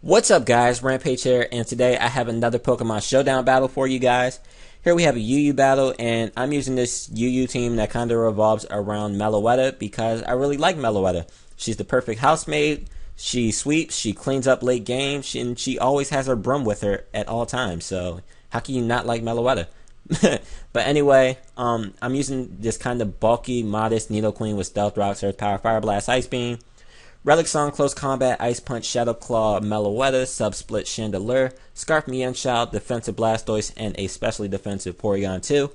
What's up guys, Rampage here, and today I have another Pokemon Showdown battle for you guys. Here we have a UU battle, and I'm using this UU team that kind of revolves around Meloetta because I really like Meloetta. She's the perfect housemaid, she sweeps, she cleans up late game, and she always has her broom with her at all times, so how can you not like Meloetta? But anyway, I'm using this kind of bulky, modest Nidoqueen with Stealth Rocks, Earth Power, Fire Blast, Ice Beam, Relic Song, Close Combat, Ice Punch, Shadow Claw, Meloetta, Sub-Split, Chandelure, Scarf, Mienshao, Defensive Blastoise, and a specially defensive Porygon 2.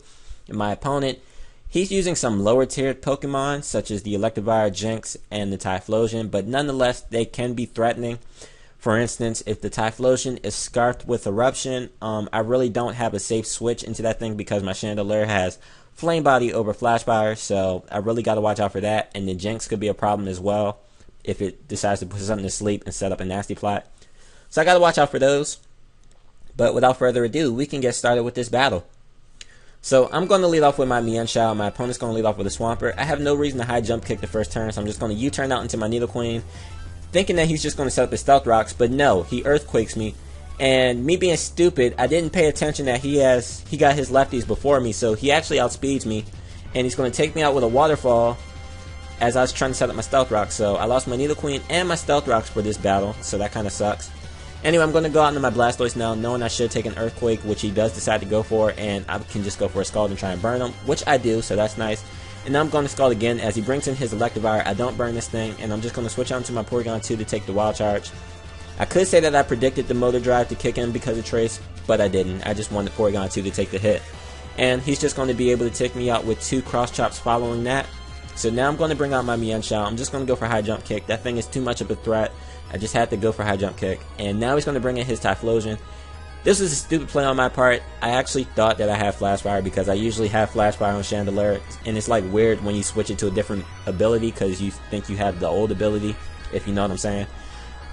And my opponent, he's using some lower tiered Pokemon, such as the Electivire, Jinx, and the Typhlosion, but nonetheless, they can be threatening. For instance, if the Typhlosion is scarfed with Eruption, I really don't have a safe switch into that thing because my Chandelure has Flame Body over Flash Fire, so I really got to watch out for that. And the Jinx could be a problem as well if it decides to put something to sleep and set up a nasty plot. So I gotta watch out for those. But without further ado, we can get started with this battle. So I'm going to lead off with my Mienshao. My opponent's going to lead off with a Swampert. I have no reason to high jump kick the first turn, so I'm just going to U-turn out into my Nidoqueen, thinking that he's just going to set up his Stealth Rocks, but no, he Earthquakes me. And me being stupid, I didn't pay attention that he got his lefties before me, so he actually outspeeds me, and he's going to take me out with a Waterfall as I was trying to set up my Stealth Rocks. So I lost my Nidoqueen and my Stealth Rocks for this battle, so that kind of sucks. Anyway, I'm going to go out into my Blastoise now, knowing I should take an Earthquake, which he does decide to go for, and I can just go for a Scald and try and burn him, which I do, so that's nice. And now I'm going to Scald again as he brings in his Electivire. I don't burn this thing, and I'm just going to switch on to my Porygon 2 to take the Wild Charge. I could say that I predicted the Motor Drive to kick in because of Trace, but I didn't. I just wanted Porygon 2 to take the hit. And he's just going to be able to take me out with 2 Cross Chops following that. So now I'm going to bring out my Mienshao. I'm just going to go for High Jump Kick. That thing is too much of a threat. I just had to go for High Jump Kick. And now he's going to bring in his Typhlosion. This was a stupid play on my part. I actually thought that I had Flash Fire because I usually have Flash Fire on Chandelure. And it's like weird when you switch it to a different ability because you think you have the old ability, if you know what I'm saying.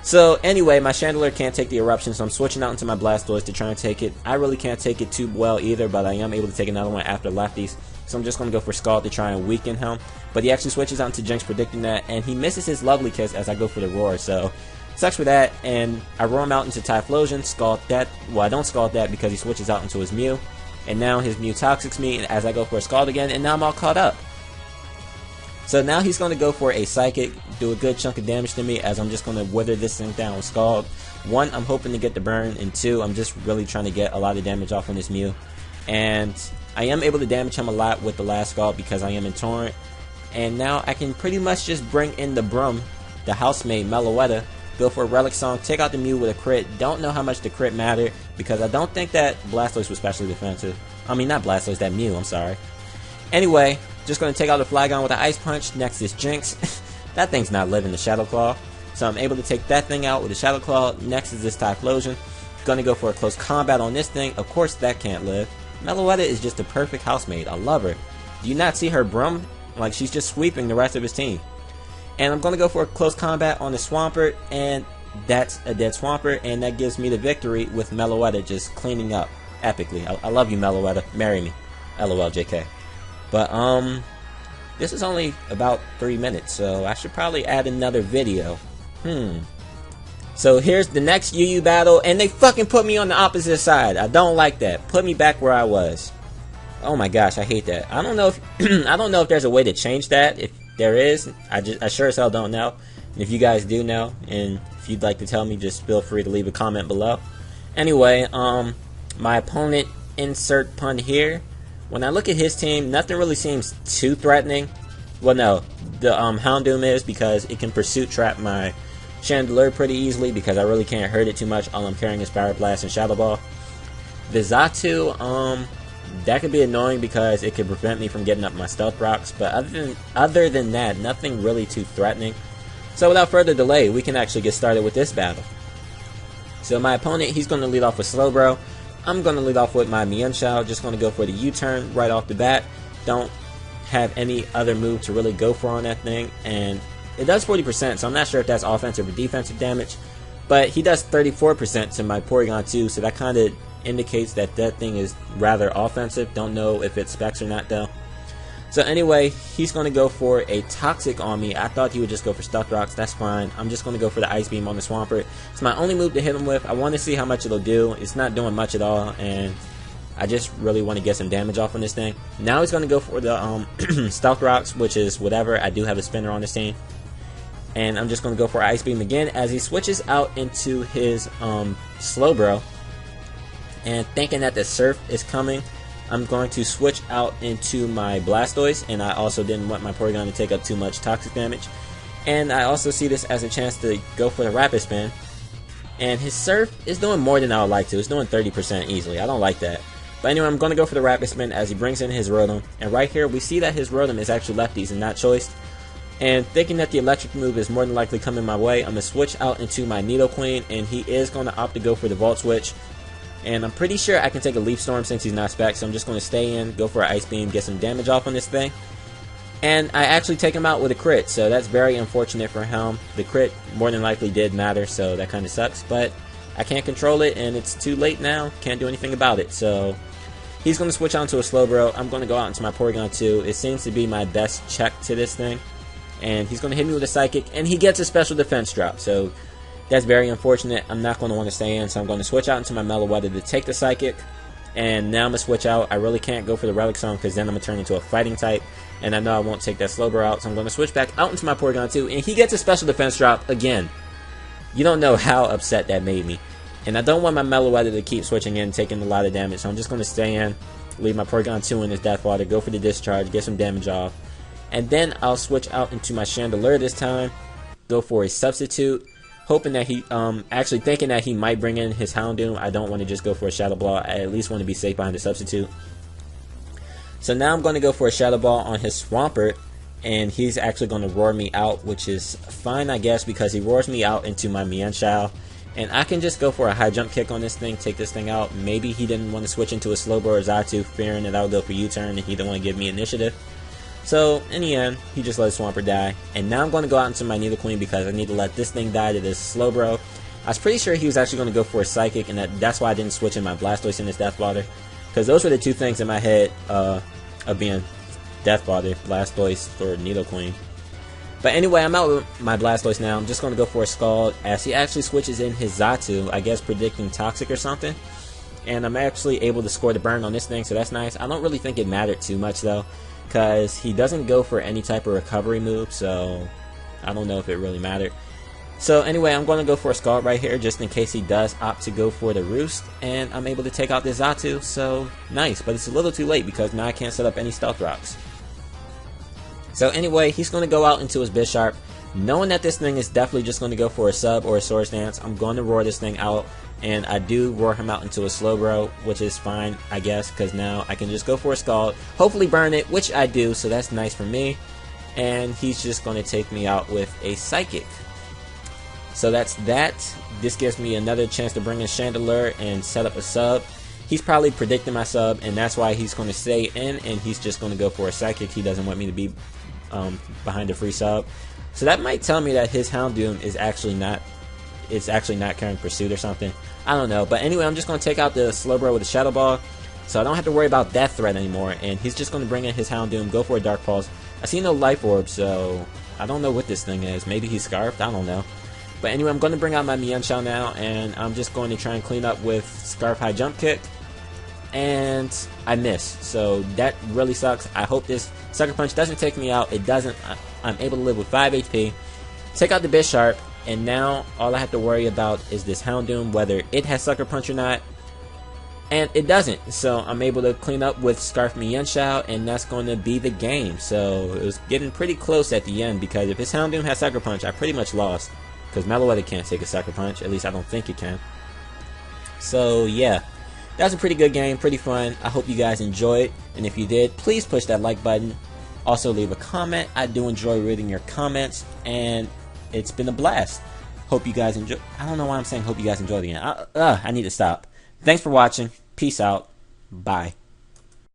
So anyway, my Chandelure can't take the Eruption, so I'm switching out into my Blastoise to try and take it. I really can't take it too well either, but I am able to take another one after lefties. So I'm just going to go for Scald to try and weaken him. But he actually switches out to Jinx, predicting that, and he misses his Lovely Kiss as I go for the Roar. So sucks for that, and I roar him out into Typhlosion, Scald that. Well, I don't Scald that because he switches out into his Mew. And now his Mew Toxics me as I go for a Scald again, and now I'm all caught up. So now he's going to go for a Psychic, do a good chunk of damage to me as I'm just going to wither this thing down with Scald. 1, I'm hoping to get the burn, and 2, I'm just really trying to get a lot of damage off on this Mew. And I am able to damage him a lot with the last Scald because I am in Torrent. And now I can pretty much just bring in the Broom, the housemaid Meloetta, go for a Relic Song, take out the Mew with a crit. Don't know how much the crit mattered because I don't think that Blastoise was specially defensive. I mean, not Blastoise, that Mew, I'm sorry. Anyway, just going to take out the Flygon with an Ice Punch. Next is Jinx. That thing's not living, the Shadow Claw. So I'm able to take that thing out with a Shadow Claw. Next is this Typhlosion. Going to go for a Close Combat on this thing. Of course that can't live. Meloetta is just a perfect housemaid. I love her. Do you not see her broom? Like, she's just sweeping the rest of his team. And I'm going to go for a Close Combat on the Swampert. And that's a dead Swampert. And that gives me the victory with Meloetta just cleaning up epically. I love you, Meloetta. Marry me. LOL JK. But, this is only about 3 minutes, so I should probably add another video. So here's the next UU battle, and they fucking put me on the opposite side. I don't like that. Put me back where I was. Oh my gosh, I hate that. I don't know if I don't know if there's a way to change that. If there is, I sure as hell don't know. And if you guys do know, and if you'd like to tell me, just feel free to leave a comment below. Anyway, my opponent, insert pun here. When I look at his team, nothing really seems too threatening. Well, no, the Houndoom is because it can Pursuit Trap my Chandelure pretty easily because I really can't hurt it too much. All I'm carrying is Fire Blast and Shadow Ball. The Xatu, that could be annoying because it could prevent me from getting up my Stealth Rocks. But other than that, nothing really too threatening. So without further delay, we can actually get started with this battle. So my opponent, he's going to lead off with Slowbro. I'm going to lead off with my Mienshao, just going to go for the U-turn right off the bat. Don't have any other move to really go for on that thing. And it does 40%, so I'm not sure if that's offensive or defensive damage. But he does 34% to my Porygon 2, so that kind of indicates that that thing is rather offensive. Don't know if it's specs or not though. So anyway, he's going to go for a Toxic on me. I thought he would just go for Stuck Rocks. That's fine. I'm just going to go for the Ice Beam on the Swampert. It's my only move to hit him with. I want to see how much it'll do. It's not doing much at all, and I just really want to get some damage off on this thing. Now he's going to go for the Stealth Rocks, which is whatever. I do have a Spinner on this team. And I'm just going to go for Ice Beam again as he switches out into his Slowbro. And thinking that the Surf is coming, I'm going to switch out into my Blastoise, and I also didn't want my Porygon to take up too much toxic damage. And I also see this as a chance to go for the Rapid Spin. And his Surf is doing more than I would like to. It's doing 30% easily. I don't like that. But anyway, I'm going to go for the Rapid Spin as he brings in his Rotom. And right here, we see that his Rotom is actually lefties and not choiced. And thinking that the electric move is more than likely coming my way, I'm going to switch out into my Nidoqueen, and he is going to opt to go for the Volt Switch. And I'm pretty sure I can take a Leaf Storm since he's not spec, so I'm just going to stay in, go for an Ice Beam, get some damage off on this thing. And I actually take him out with a crit, so that's very unfortunate for him. The crit more than likely did matter, so that kind of sucks, but I can't control it, and it's too late now. Can't do anything about it, so he's going to switch on to a Slowbro. I'm going to go out into my Porygon 2. It seems to be my best check to this thing. And he's going to hit me with a Psychic, and he gets a Special Defense drop, so that's very unfortunate. I'm not going to want to stay in, so I'm going to switch out into my Meloetta to take the Psychic. And now I'm going to switch out. I really can't go for the Relic Song because then I'm going to turn into a Fighting type. And I know I won't take that Slowbro out, so I'm going to switch back out into my Porygon 2. And he gets a Special Defense drop again. You don't know how upset that made me. And I don't want my Meloetta to keep switching in, taking a lot of damage. So I'm just going to stay in, leave my Porygon 2 in his Death Water, go for the Discharge, get some damage off. And then I'll switch out into my Chandelure this time, go for a Substitute. Hoping that he, actually thinking that he might bring in his Houndoom. I don't want to just go for a Shadow Ball. I at least want to be safe behind the Substitute. So now I'm going to go for a Shadow Ball on his Swampert. And he's actually going to roar me out, which is fine, I guess, because he roars me out into my Mienshao. And I can just go for a High Jump Kick on this thing, take this thing out. Maybe he didn't want to switch into a Slowbro or Xatu, fearing that I would go for U-turn and he didn't want to give me initiative. So, in the end, he just let Swampert die. And now I'm going to go out into my Nidoqueen because I need to let this thing die to this Slowbro. I was pretty sure he was actually going to go for a Psychic, and that's why I didn't switch in my Blastoise in his Death Water. Because those were the two things in my head of being Death Water, Blastoise or Nidoqueen. But anyway, I'm out with my Blastoise now. I'm just going to go for a Scald as he actually switches in his Xatu, I guess predicting Toxic or something. And I'm actually able to score the burn on this thing, so that's nice. I don't really think it mattered too much, though, because he doesn't go for any type of recovery move, so I don't know if it really mattered. So anyway, I'm going to go for a Scald right here, just in case he does opt to go for the Roost, and I'm able to take out this Xatu, so nice. But it's a little too late, because now I can't set up any Stealth Rocks. So anyway, he's going to go out into his Bisharp. Knowing that this thing is definitely just going to go for a Sub or a Swords Dance, I'm going to roar this thing out. And I do roar him out into a Slowbro, which is fine, I guess, because now I can just go for a Scald, hopefully burn it, which I do, so that's nice for me. And he's just going to take me out with a Psychic. So that's that. This gives me another chance to bring in Chandelure and set up a Sub. He's probably predicting my Sub, and that's why he's going to stay in, and he's just going to go for a Psychic. He doesn't want me to be behind a free Sub. So that might tell me that his Houndoom is actually not carrying Pursuit or something. I don't know. But anyway, I'm just going to take out the Slowbro with a Shadow Ball, so I don't have to worry about that threat anymore. And he's just going to bring in his Houndoom, go for a Dark Pulse. I see no Life Orb, so I don't know what this thing is. Maybe he's Scarfed? I don't know. But anyway, I'm going to bring out my Mienshao now, and I'm just going to try and clean up with Scarf High Jump Kick. And I miss, so that really sucks. I hope this Sucker Punch doesn't take me out. It doesn't. I'm able to live with 5 HP. Take out the Bisharp. And now, all I have to worry about is this Houndoom, whether it has Sucker Punch or not. And it doesn't. So, I'm able to clean up with Scarf Mienshao, and that's going to be the game. So, it was getting pretty close at the end, because if his Houndoom has Sucker Punch, I pretty much lost. Because Meloetta can't take a Sucker Punch. At least, I don't think it can. So, yeah. That was a pretty good game. Pretty fun. I hope you guys enjoyed. And if you did, please push that like button. Also, leave a comment. I do enjoy reading your comments. And it's been a blast. Hope you guys enjoy. I don't know why I'm saying hope you guys enjoy the game. I need to stop. Thanks for watching. Peace out. Bye.